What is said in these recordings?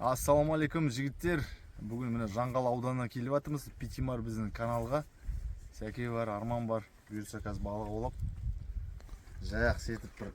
Ассаламу алейкум жігіттер. Бүгін міне Жаңғал ауданына келіп жатырмыз. Питимар біздің каналға. Сәке бар, Арман бар. Бұйырса қазір балық аулап. Жаяқ сетіп бір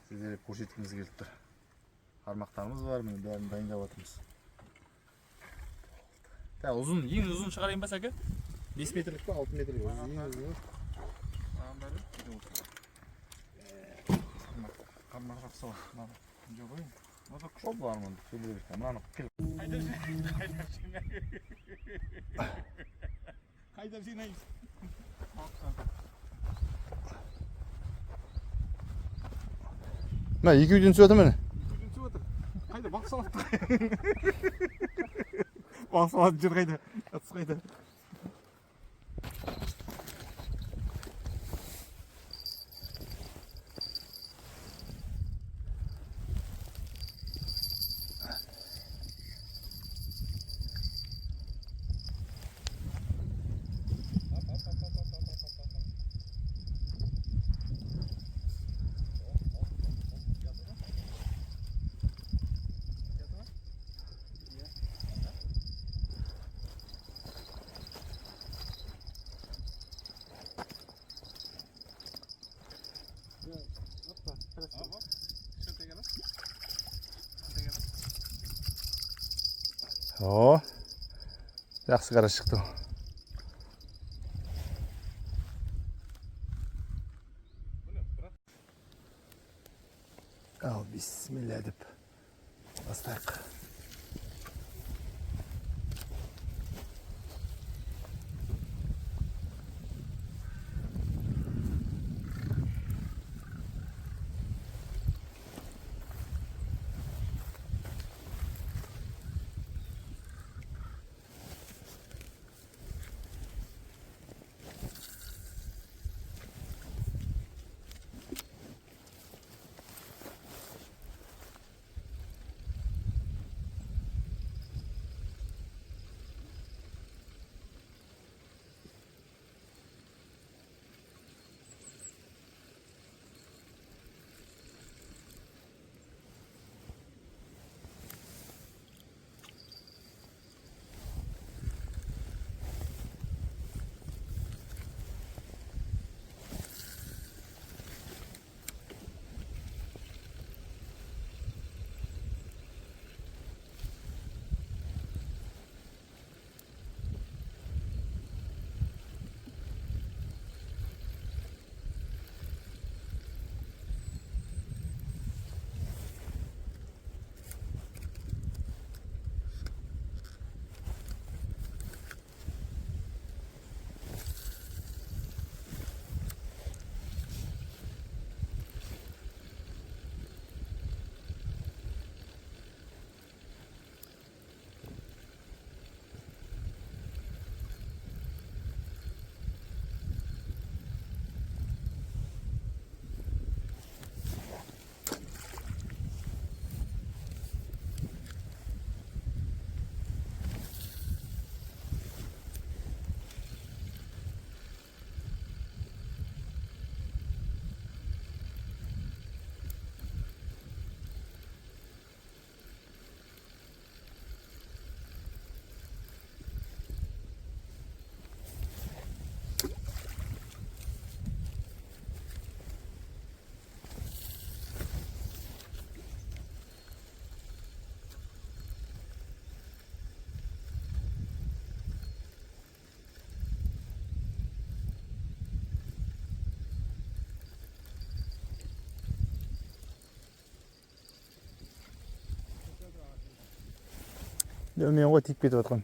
сіздерге көрсеткіміз келіп тұр. Қармақтарымыз бар, міне бәрін дайындап жатырмыз. Ұзын, ең ұзын шығарайын ба Сәке? 5 метрлік па, 6 метрлік па? Ең ұзын. Қармақ жақсы бар. Жоқ ой. Мына көп бар мында. Сөйлей берсем. Мынаны кел. Қайда жинаймыз? Мына екеуден түсіп жатыр міне. Екеуден түсіп жатыр. Қайда бақ салады? Бақ салады жер қайда? Атыс қайда? О, жақсы қара шықты. Ал, бисмилля деп бастайық. Мен ғой тиіп кетіп жатқан.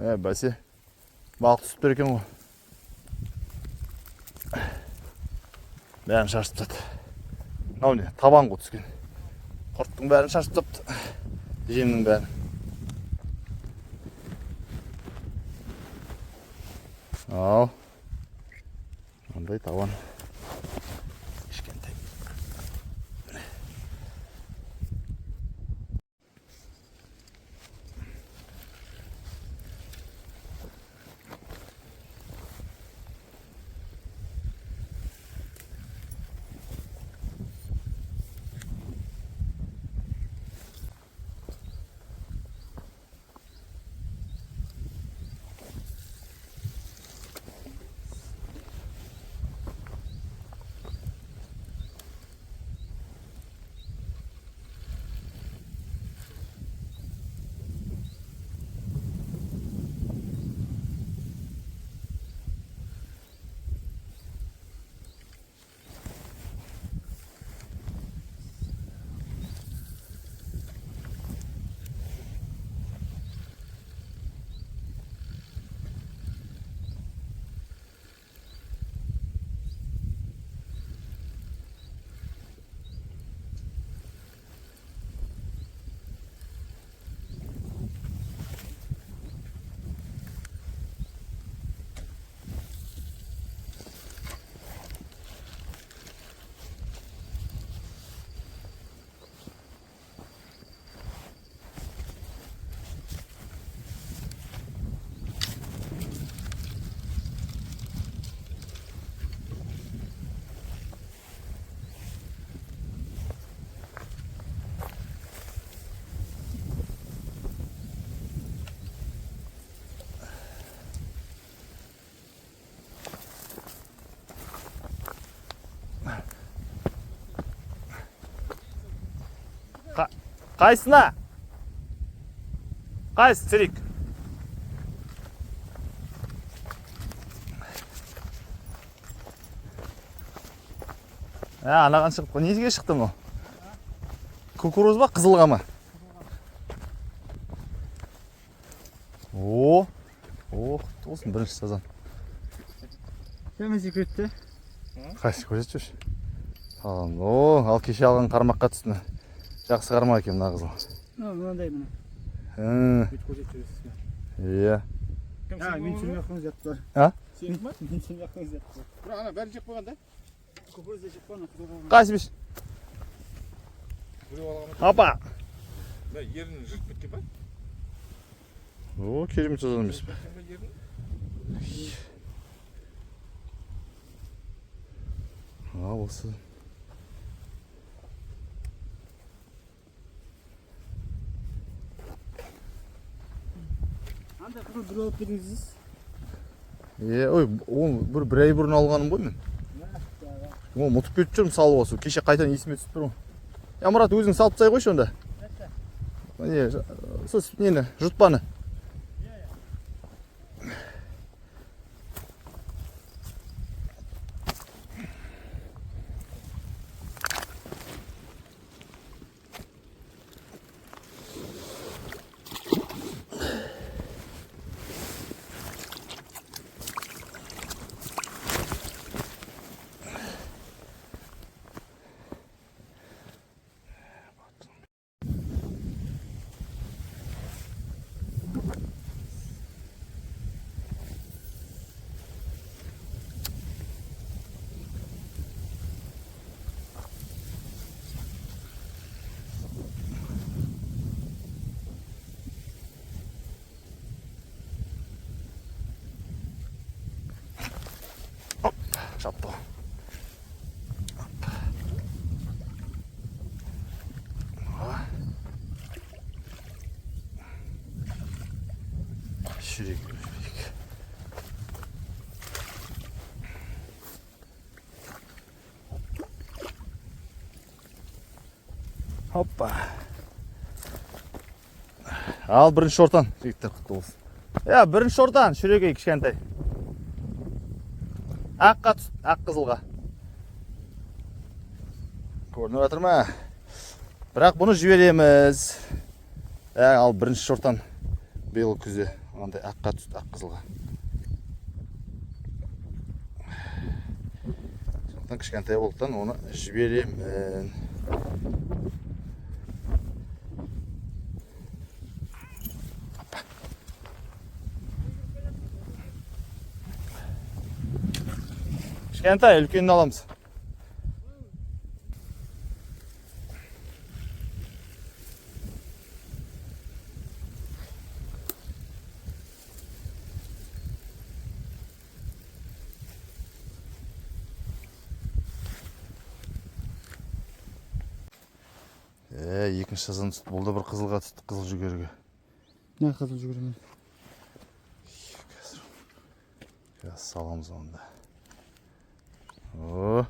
Бәсе. Балық түсіп тұр екен ғой. Бәрін шашып тастады. Мынау не? Табан ғой түскен. Құрттың бәрін шашып тастапты. Жемнің бәрін. Ал. Мынандай табан. Кішкентай. Қайсына? Қайсы сірек? Анаған шығып қой. Несіге шықты мұ? Кукуруз ба, қызылға ма? О, olsun бірінші сазан. Кәмесі көтті. Қайсы көзет жүрші? Ал кеше алған қармаққа түсті. Жақсы қармақ екен мына қызыл. Мынандай мына. Бүт көзет жүресіз. Иә. Мен сен яқыңыз жатты. Сен ма? Мен сен яқыңыз жатты. Бірақ ана бәрін жеп қойған да? Көкөз де жеп қойған, қызыл қойған. Қайсы беш? Апа! Ерін жырт біткен ба? Керемет сазан емес пе? Осы. Анда қызыл бір алып беріңіз. Бір ай бұрын алғаным ғой мен. Мұтып кетіп жүрмін салып осы. Кеше қайтан есіме түсіп тұр. Мұрат, өзің салып тастай қойшы онда. Сіз нені, жұтпаны. Шапты. Şuraya götürecek. Hoppa. Al birinchi ортан. Жігіттер құтты болсын. Birinchi ортан, шүрегей кішкентай. Аққа түс, ақ қызылға. Көрініп жатыр ма? Бірақ бұны жібереміз. Ал бірінші ортан биыл күзде Андай аққа түсті, ақ қызылға. Сондықтан кішкентай болғандықтан оны жіберемін. Кішкентай, үлкенін аламыз. Екінші жазан түсті. Бұл да бір қызылға түсті, қызыл жүгеріге. Ne kadar жүгірген? Қазір саламыз онда. О.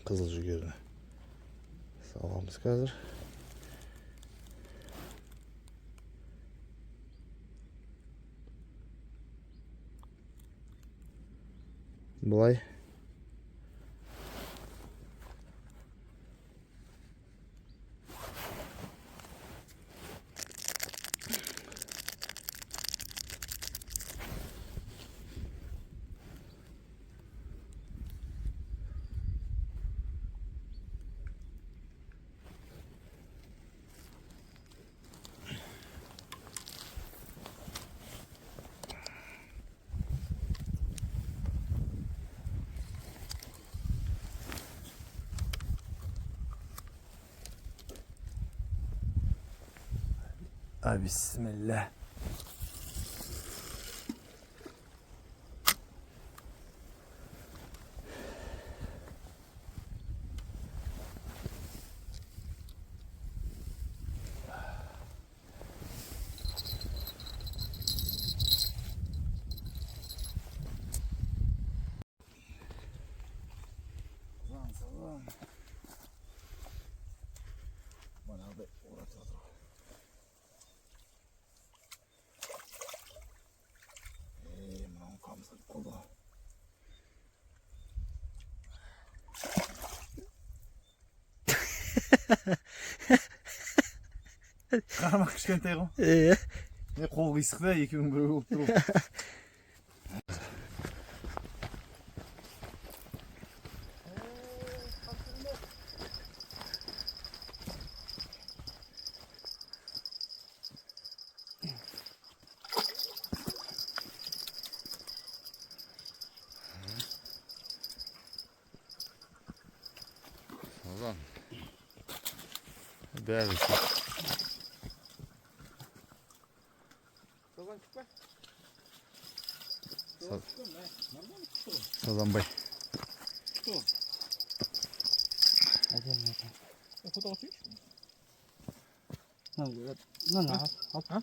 Қызыл жүгеріні саламыз қазір. Бұлай. Bismillah. Қарамақ кішкентай ғой. Қол қисықта екеуің бірге болып тұру. Ozan. Бәрі Сазанбай. Fotoğraf çek. Lan, al.